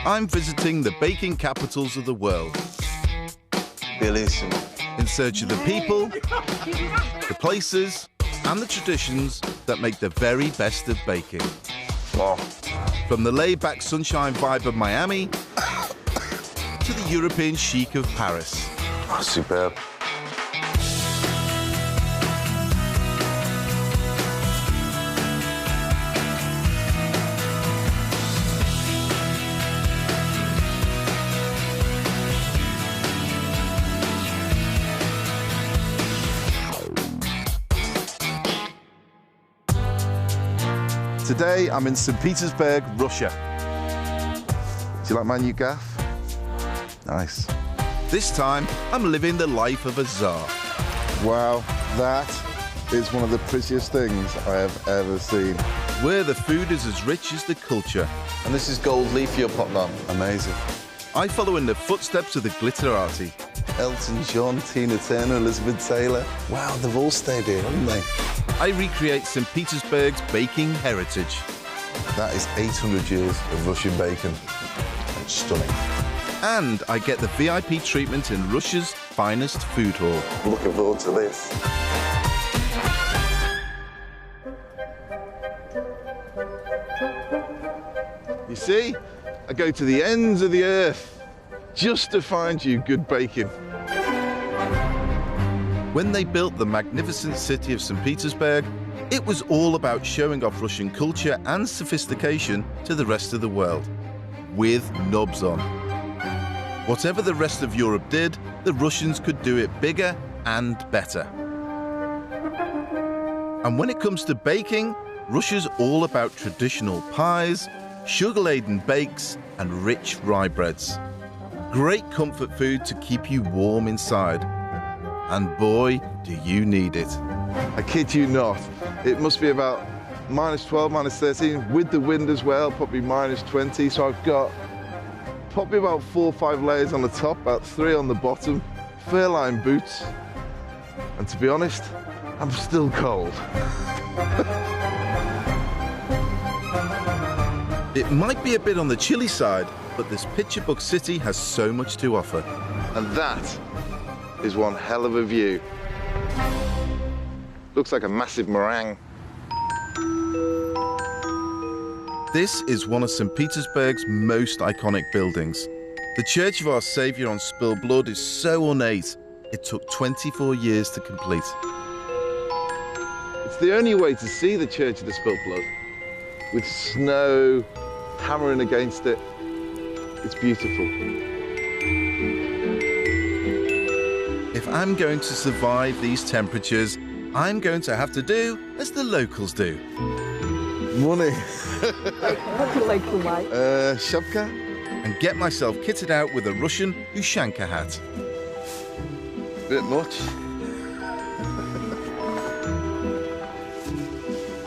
I'm visiting the baking capitals of the world. Bellissimo. In search of the people, the places, and the traditions that make the very best of baking. Oh. From the laid-back sunshine vibe of Miami to the European chic of Paris. Oh, superb. Today, I'm in St. Petersburg, Russia. Do you like my new gaff? Nice. This time, I'm living the life of a czar. Wow, that is one of the prettiest things I have ever seen. Where the food is as rich as the culture. And this is gold leaf you're putting on. Amazing. I follow in the footsteps of the glitterati. Elton John, Tina Turner, Elizabeth Taylor. Wow, they've all stayed here, haven't they? I recreate St. Petersburg's baking heritage. That is 800 years of Russian bacon. It's stunning. And I get the VIP treatment in Russia's finest food hall. I'm looking forward to this. You see, I go to the ends of the earth just to find you good bacon. When they built the magnificent city of St. Petersburg, it was all about showing off Russian culture and sophistication to the rest of the world, with knobs on. Whatever the rest of Europe did, the Russians could do it bigger and better. And when it comes to baking, Russia's all about traditional pies, sugar-laden bakes, and rich rye breads. Great comfort food to keep you warm inside. And boy, do you need it. I kid you not. It must be about -12, -13, with the wind as well, probably -20. So I've got probably about 4 or 5 layers on the top, about 3 on the bottom, fur-lined boots. And to be honest, I'm still cold. It might be a bit on the chilly side, but this picture book city has so much to offer. And that is one hell of a view. Looks like a massive meringue. This is one of St. Petersburg's most iconic buildings. The Church of Our Saviour on Spilled Blood is so ornate, it took 24 years to complete. It's the only way to see the Church of the Spilt Blood, with snow hammering against it. It's beautiful. If I'm going to survive these temperatures, I'm going to have to do as the locals do. Money. What do you like to buy? Shopka. And get myself kitted out with a Russian Ushanka hat. Bit much.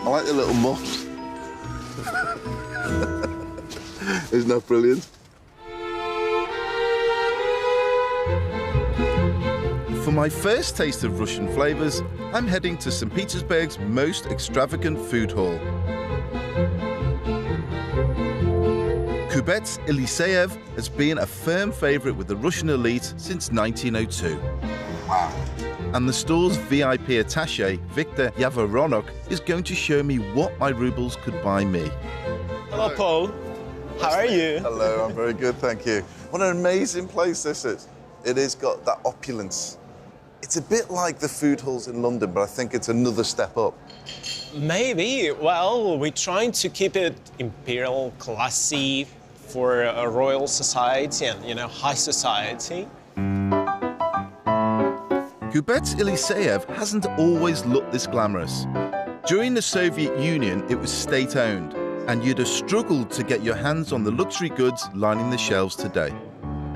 I like the little muffs. Isn't that brilliant? For my first taste of Russian flavors, I'm heading to St. Petersburg's most extravagant food hall. Kubets Eliseyev has been a firm favorite with the Russian elite since 1902. Wow. And the store's VIP attaché, Viktor Yavoronok, is going to show me what my rubles could buy me. Hello, Paul. How are you? Hello, I'm very good, thank you. What an amazing place this is. It has got that opulence. It's a bit like the food halls in London, but I think it's another step up. Maybe. Well, we're trying to keep it imperial, classy for a royal society and, you know, high society. Kubets Eliseyev hasn't always looked this glamorous. During the Soviet Union, it was state-owned, and you'd have struggled to get your hands on the luxury goods lining the shelves today.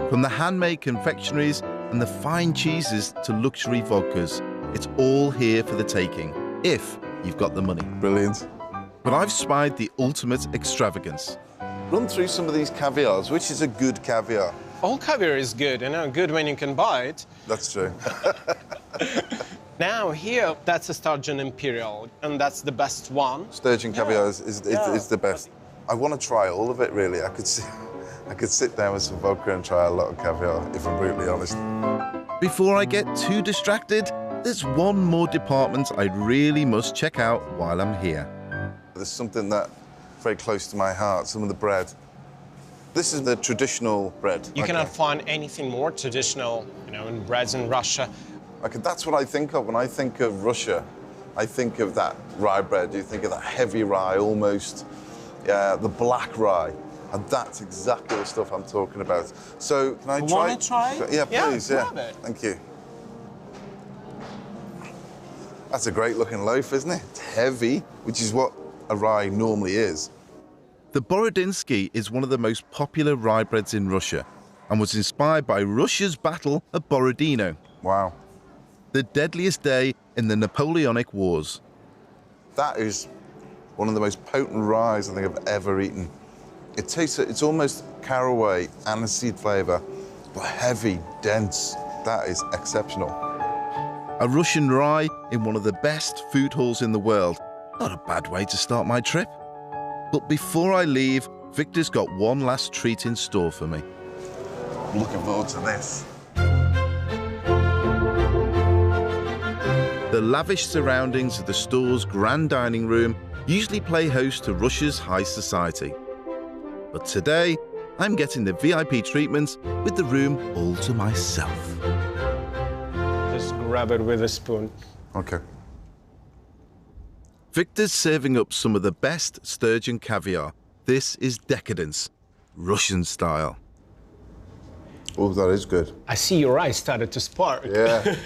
From the handmade confectionaries and the fine cheeses to luxury vodkas, it's all here for the taking, if you've got the money. Brilliant. But I've spied the ultimate extravagance. Run through some of these caviars. Which is a good caviar? All caviar is good, you know, good when you can buy it. That's true. Now, here, that's a sturgeon imperial, and that's the best one. Sturgeon caviar is the best. I want to try all of it, really. I could see I could sit down with some vodka and try a lot of caviar, if I'm brutally honest. Before I get too distracted, there's one more department I really must check out while I'm here. There's something that very close to my heart, some of the bread. This is the traditional bread. You cannot find anything more traditional, in breads in Russia. Okay, that's what I think of when I think of Russia. I think of that rye bread. You think of that heavy rye, almost the black rye. And that's exactly the stuff I'm talking about. So, can I try? Want to try? Yeah, please. Yeah, grab it. Thank you. That's a great looking loaf, isn't it? It's heavy, which is what a rye normally is. The Borodinsky is one of the most popular rye breads in Russia and was inspired by Russia's battle of Borodino, Wow. the deadliest day in the Napoleonic Wars. That is one of the most potent ryes I think I've ever eaten. It tastes, it's almost caraway, aniseed flavour, but heavy, dense. That is exceptional. A Russian rye in one of the best food halls in the world. Not a bad way to start my trip. But before I leave, Victor's got one last treat in store for me. I'm looking forward to this. The lavish surroundings of the store's grand dining room usually play host to Russia's high society. But today, I'm getting the VIP treatment with the room all to myself. Just grab it with a spoon. Okay. Victor's serving up some of the best sturgeon caviar. This is decadence, Russian style. Oh, that is good. I see your eyes started to spark. Yeah.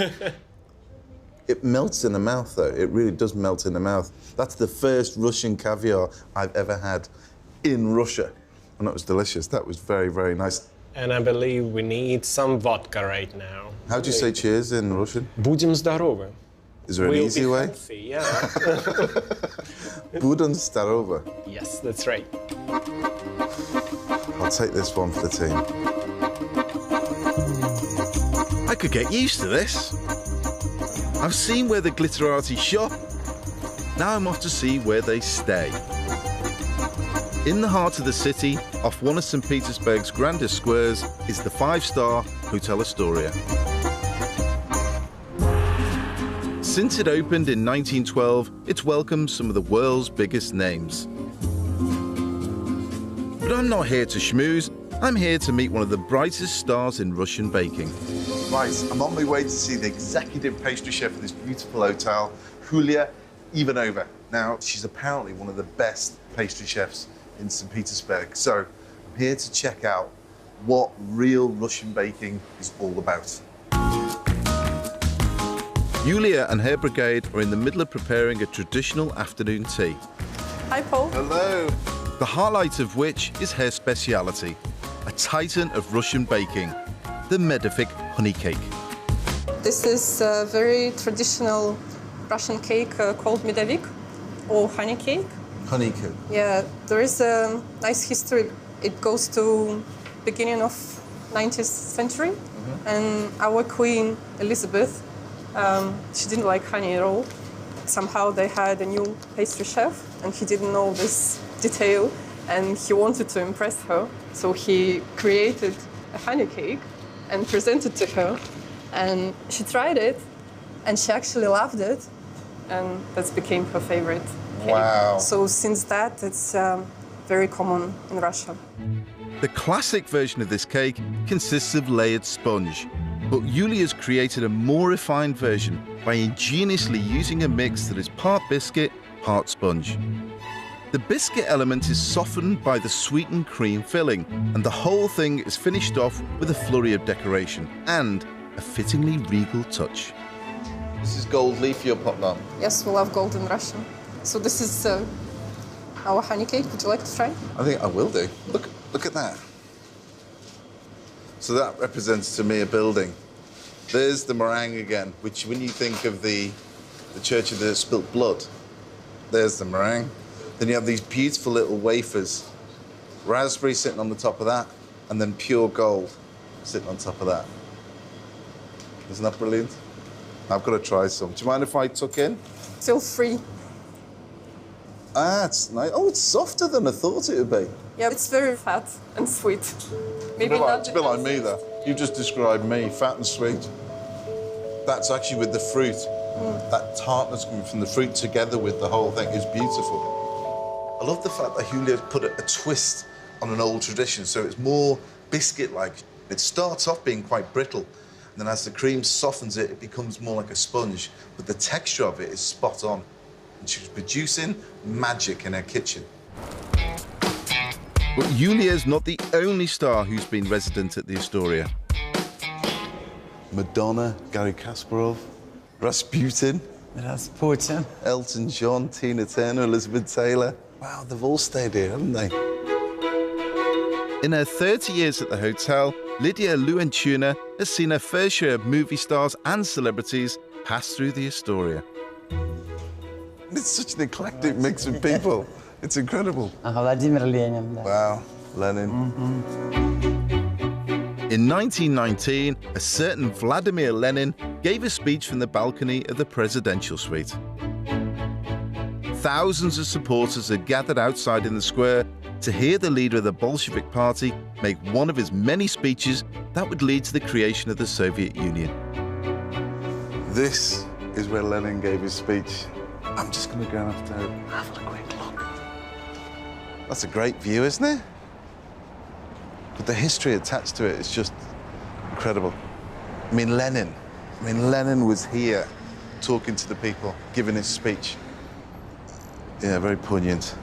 It melts in the mouth, though. It really does melt in the mouth. That's the first Russian caviar I've ever had in Russia. And that was delicious. That was very, very nice. And I believe we need some vodka right now. How do you say cheers in Russian? Будем здоровы. Is there an We'll easy be way? healthy, yeah. Budun starova. Yes, that's right. I'll take this one for the team. I could get used to this. I've seen where the glitterati shop. Now I'm off to see where they stay. In the heart of the city, off one of St. Petersburg's grandest squares, is the five-star Hotel Astoria. Since it opened in 1912, it's welcomed some of the world's biggest names. But I'm not here to schmooze. I'm here to meet one of the brightest stars in Russian baking. Right, I'm on my way to see the executive pastry chef of this beautiful hotel, Yulia Ivanova. Now, she's apparently one of the best pastry chefs in St. Petersburg. So I'm here to check out what real Russian baking is all about. Yulia and her brigade are in the middle of preparing a traditional afternoon tea. Hi, Paul. Hello. The highlight of which is her speciality, a titan of Russian baking, the Medovik honey cake. This is a very traditional Russian cake called medovik or honey cake. Honey cake. Yeah, there is a nice history. It goes to beginning of 19th century, and our Queen Elizabeth, she didn't like honey at all. Somehow they had a new pastry chef, and he didn't know this detail, and he wanted to impress her, so he created a honey cake and presented to her, and she tried it, and she actually loved it, and that became her favorite cake. Wow. So since that, it's very common in Russia. The classic version of this cake consists of layered sponge, but Yulia's created a more refined version by ingeniously using a mix that is part biscuit, part sponge. The biscuit element is softened by the sweetened cream filling, and the whole thing is finished off with a flurry of decoration and a fittingly regal touch. This is gold leaf you're putting on. Yes, we love gold in Russia. So this is our honey cake. Would you like to try? I think I will do. Look at that. So that represents to me a building. There's the meringue again, which when you think of the Church of the Spilt Blood, there's the meringue. Then you have these beautiful little wafers, raspberry sitting on the top of that, and then pure gold sitting on top of that. Isn't that brilliant? I've got to try some. Do you mind if I tuck in? Feel free. Ah, it's nice. Oh, it's softer than I thought it would be. Yeah, it's very fat and sweet. Maybe It's a bit like me, though. You just described me, fat and sweet. That's actually with the fruit. That tartness coming from the fruit together with the whole thing is beautiful. I love the fact that Julia's put a twist on an old tradition, so it's more biscuit-like. It starts off being quite brittle, and then as the cream softens it, it becomes more like a sponge, but the texture of it is spot on. And she's producing magic in her kitchen. But Yulia's not the only star who's been resident at the Astoria. Madonna, Garry Kasparov, Rasputin, Elton John, Tina Turner, Elizabeth Taylor. Wow, they've all stayed here, haven't they? In her 30 years at the hotel, Lydia Luentuna has seen her fair share of movie stars and celebrities pass through the Astoria. It's such an eclectic mix of people. It's incredible. Vladimir Lenin. Wow, Lenin. In 1919, a certain Vladimir Lenin gave a speech from the balcony of the presidential suite. Thousands of supporters had gathered outside in the square to hear the leader of the Bolshevik Party make one of his many speeches that would lead to the creation of the Soviet Union. This is where Lenin gave his speech. I'm just going to go and have a quick look. That's a great view, isn't it? But the history attached to it is just incredible. I mean, Lenin was here talking to the people, giving his speech. Yeah, very poignant.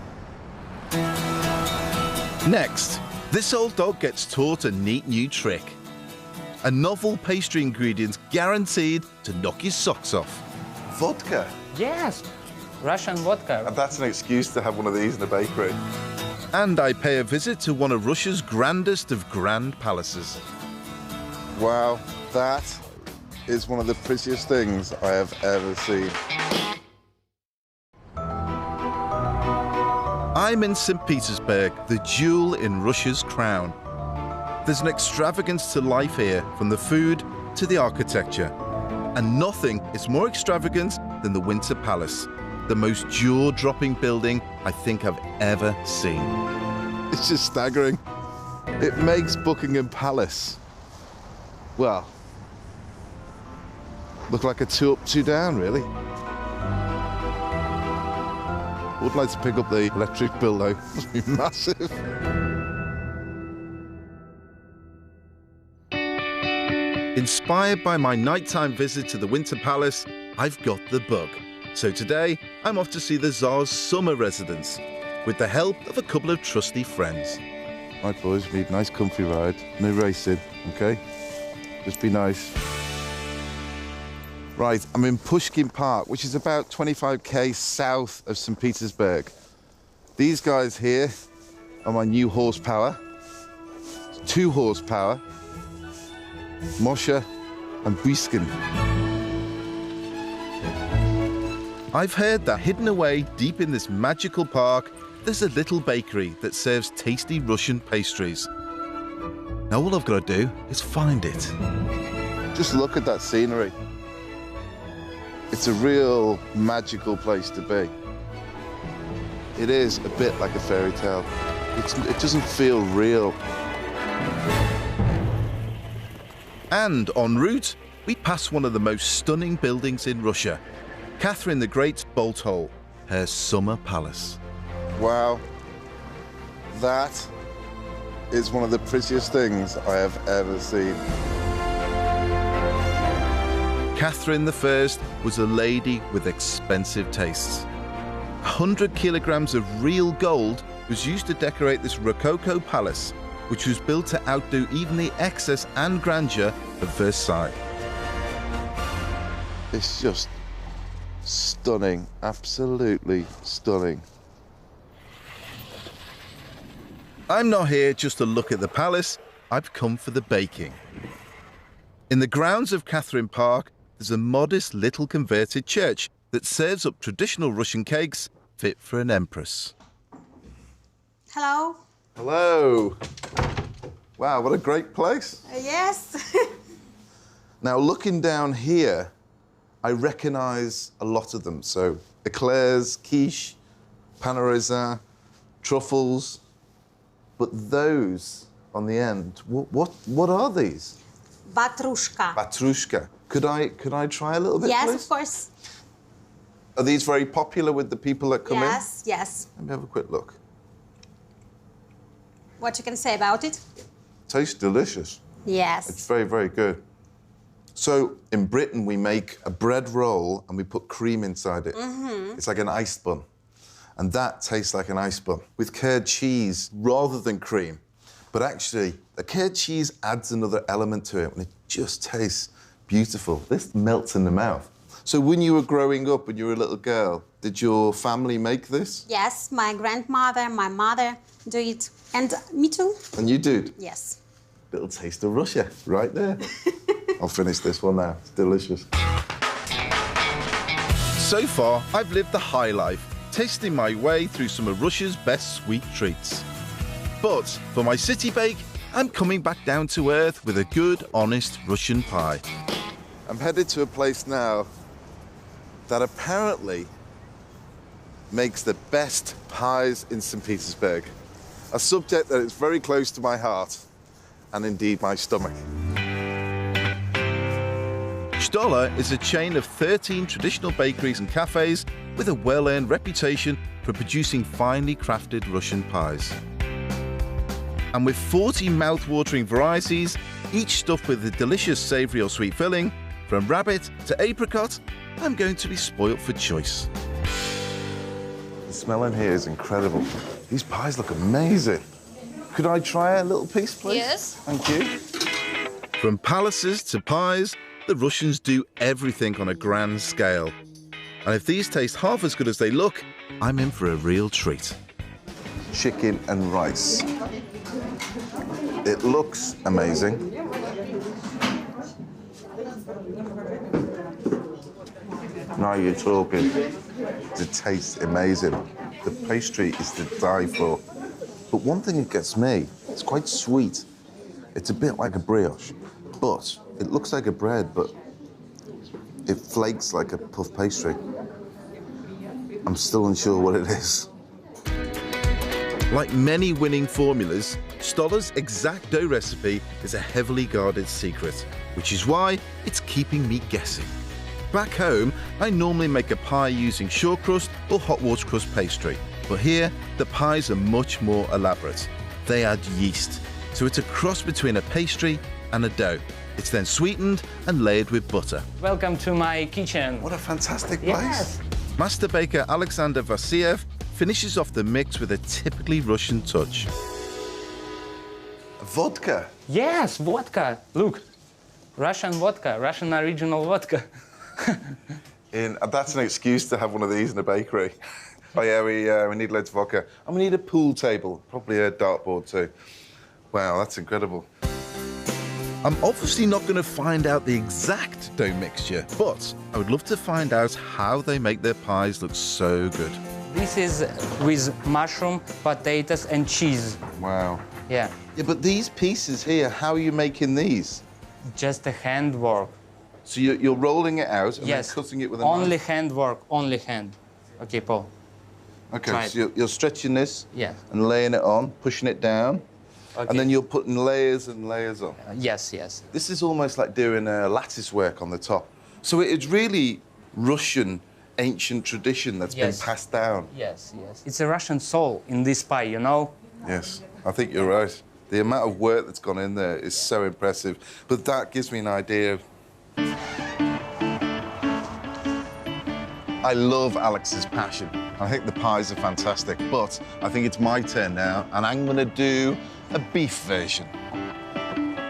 Next, this old dog gets taught a neat new trick. A novel pastry ingredient guaranteed to knock his socks off. Vodka. Yes, Russian vodka. And that's an excuse to have one of these in a bakery. And I pay a visit to one of Russia's grandest of grand palaces. Wow, that is one of the prettiest things I have ever seen. I'm in St. Petersburg, the jewel in Russia's crown. There's an extravagance to life here, from the food to the architecture. And nothing is more extravagant than the Winter Palace, the most jaw-dropping building I think I've ever seen. It's just staggering. It makes Buckingham Palace, well, look like a 2 up, 2 down, really. Would like to pick up the electric bill, though. It must be massive. Inspired by my nighttime visit to the Winter Palace, I've got the bug. So today, I'm off to see the Tsar's summer residence, with the help of a couple of trusty friends. Right, boys, we need a nice comfy ride. No racing, okay? Just be nice. Right, I'm in Pushkin Park, which is about 25k south of St. Petersburg. These guys here are my new horsepower. 2 horsepower. Moshe and Buskin. I've heard that hidden away deep in this magical park, there's a little bakery that serves tasty Russian pastries. Now all I've got to do is find it. Just look at that scenery. It's a real magical place to be. It is a bit like a fairy tale. It doesn't feel real. And en route, we pass one of the most stunning buildings in Russia, Catherine the Great's bolt hole, her summer palace. Wow, that is one of the prettiest things I have ever seen. Catherine I was a lady with expensive tastes. 100 kilograms of real gold was used to decorate this Rococo palace, which was built to outdo even the excess and grandeur of Versailles. It's just stunning, absolutely stunning. I'm not here just to look at the palace, I've come for the baking. In the grounds of Catherine Park, there's a modest little converted church that serves up traditional Russian cakes fit for an empress. Hello. Hello. Wow, what a great place. Yes. Now, looking down here, I recognize a lot of them. So, eclairs, quiche, pain au raisin, truffles. But those on the end, what are these? Vatrushka. Vatrushka. Could I try a little bit, Yes, please? of course. Are these very popular with the people that come in? Yes, yes. Let me have a quick look. What you can say about it? Tastes delicious. Yes. It's very, very good. So in Britain, we make a bread roll and we put cream inside it. It's like an ice bun. And that tastes like an ice bun with curd cheese rather than cream. But actually, the curd cheese adds another element to it and it just tastes beautiful. This melts in the mouth. So when you were growing up, when you were a little girl, did your family make this? Yes, my grandmother, my mother do it. And me too. And you did? Yes. Little taste of Russia, right there. I'll finish this one now. It's delicious. So far, I've lived the high life, tasting my way through some of Russia's best sweet treats. But for my city bake, I'm coming back down to earth with a good, honest Russian pie. I'm headed to a place now that apparently makes the best pies in St. Petersburg. A subject that is very close to my heart and indeed my stomach. Stoller is a chain of 13 traditional bakeries and cafes with a well-earned reputation for producing finely crafted Russian pies. And with 40 mouth-watering varieties, each stuffed with a delicious savoury or sweet filling, from rabbit to apricot, I'm going to be spoilt for choice. The smell in here is incredible. These pies look amazing. Could I try a little piece, please? Yes. Thank you. From palaces to pies, the Russians do everything on a grand scale. And if these taste half as good as they look, I'm in for a real treat. Chicken and rice. It looks amazing. Now you're talking. It tastes amazing. The pastry is to die for. But one thing that gets me, it's quite sweet. It's a bit like a brioche, but it looks like a bread, but it flakes like a puff pastry. I'm still unsure what it is. Like many winning formulas, Stoller's exact dough recipe is a heavily guarded secret, which is why it's keeping me guessing. Back home, I normally make a pie using short crust or hot water crust pastry, but here the pies are much more elaborate. They add yeast, so it's a cross between a pastry and a dough. It's then sweetened and layered with butter. Welcome to my kitchen. What a fantastic place. Yes. Master baker Alexander Vassiliev finishes off the mix with a typically Russian touch. Vodka. Yes, vodka. Look, Russian vodka, Russian original vodka. That's an excuse to have one of these in a bakery. Oh yeah, we need loads of vodka. And we need a pool table, probably a dartboard too. Wow, that's incredible. I'm obviously not going to find out the exact dough mixture, but I would love to find out how they make their pies look so good. This is with mushroom, potatoes, and cheese. Wow. Yeah, Yeah, but these pieces here, how are you making these? just a handwork. So you're rolling it out and Yes, then cutting it with a only knife? handwork, only hand. Okay, Paul. Okay, Right. so you're stretching this Yeah. and laying it on, pushing it down, Okay. and then you're putting layers and layers on. Yes, yes. This is almost like doing lattice work on the top. So it's really Russian ancient tradition that's Yes. been passed down. Yes, yes. It's a Russian soul in this pie, you know? Yes, I think you're right. The amount of work that's gone in there is so impressive. But that gives me an idea of... I love Alex's passion. I think the pies are fantastic, but I think it's my turn now, and I'm going to do a beef version.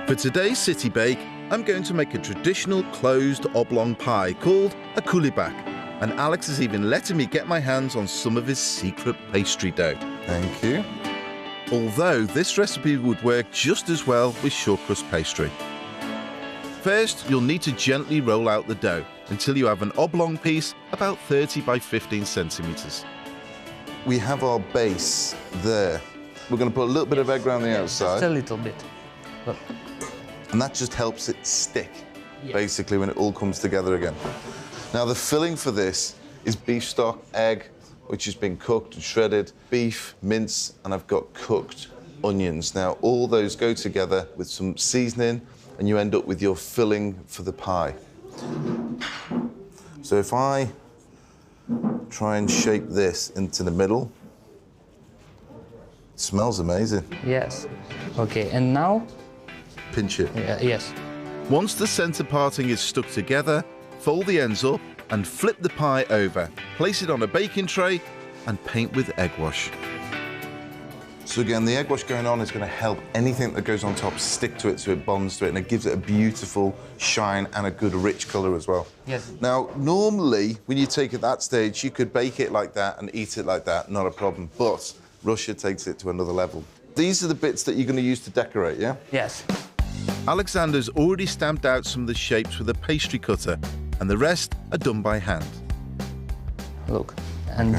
For today's city bake, I'm going to make a traditional closed oblong pie called a kulibak, and Alex is even letting me get my hands on some of his secret pastry dough. Thank you. Although this recipe would work just as well with short crust pastry. First, you'll need to gently roll out the dough until you have an oblong piece about 30 by 15 centimeters. We have our base there. We're going to put a little bit of egg around the Just a outside, little bit. Look. and that just helps it stick, Yes. basically, when it all comes together again. Now, the filling for this is beef stock, egg, which has been cooked and shredded, beef, mince, and I've got cooked onions. Now, all those go together with some seasoning, and you end up with your filling for the pie. So if I try and shape this into the middle, it smells amazing. Yes. Okay, and now? Pinch it. Yes. Once the centre parting is stuck together, fold the ends up and flip the pie over. Place it on a baking tray and paint with egg wash. So again, the egg wash going on is going to help anything that goes on top stick to it so it bonds to it, and it gives it a beautiful shine and a good rich colour as well. Yes. Now, normally, when you take it that stage, you could bake it like that and eat it like that, not a problem. But Russia takes it to another level. These are the bits that you're going to use to decorate, yeah? Yes. Alexander's already stamped out some of the shapes with a pastry cutter, and the rest are done by hand. Look, and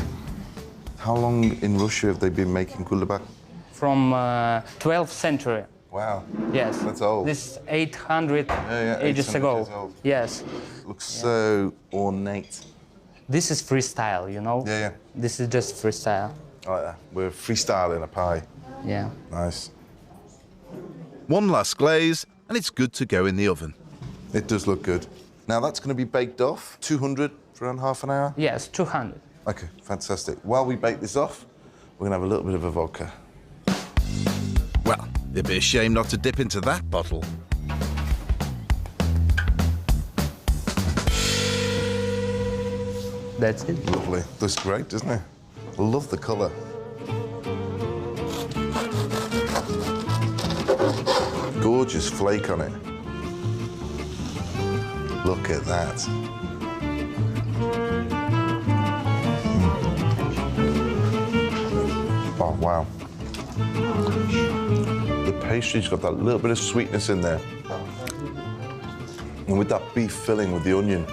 How long in Russia have they been making kulabak? from 12th century. Wow. Yes. That's old. This is 800 yeah, ages 800 ago. years old. Yes. Looks so ornate. This is freestyle, you know? Yeah, yeah. This is just freestyle. I like that. We're freestyling a pie. Yeah. Nice. One last glaze, and it's good to go in the oven. It does look good. Now that's going to be baked off, 200 for around half an hour? Yes, 200. Okay, fantastic. While we bake this off, we're going to have a little bit of a vodka. Well, it'd be a shame not to dip into that bottle. That's it. Lovely. Looks great, doesn't it? I love the colour. Gorgeous flake on it. Look at that. Oh, wow. The pastry's got that little bit of sweetness in there. And with that beef filling with the onion,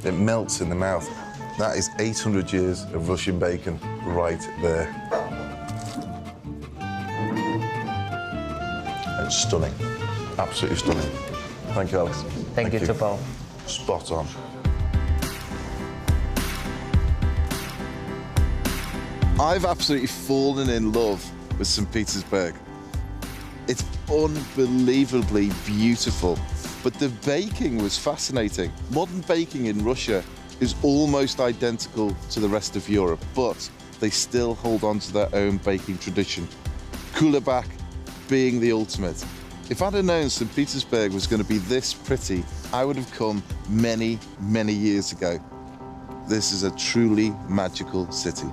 it melts in the mouth. That is 800 years of Russian bacon right there. It's stunning. Absolutely stunning. Thank you, Alex. Thank you, Paul. Spot on. I've absolutely fallen in love with St. Petersburg. It's unbelievably beautiful, but the baking was fascinating. Modern baking in Russia is almost identical to the rest of Europe, but they still hold on to their own baking tradition. Kulabak being the ultimate. If I'd have known St. Petersburg was going to be this pretty, I would have come many, many years ago. This is a truly magical city.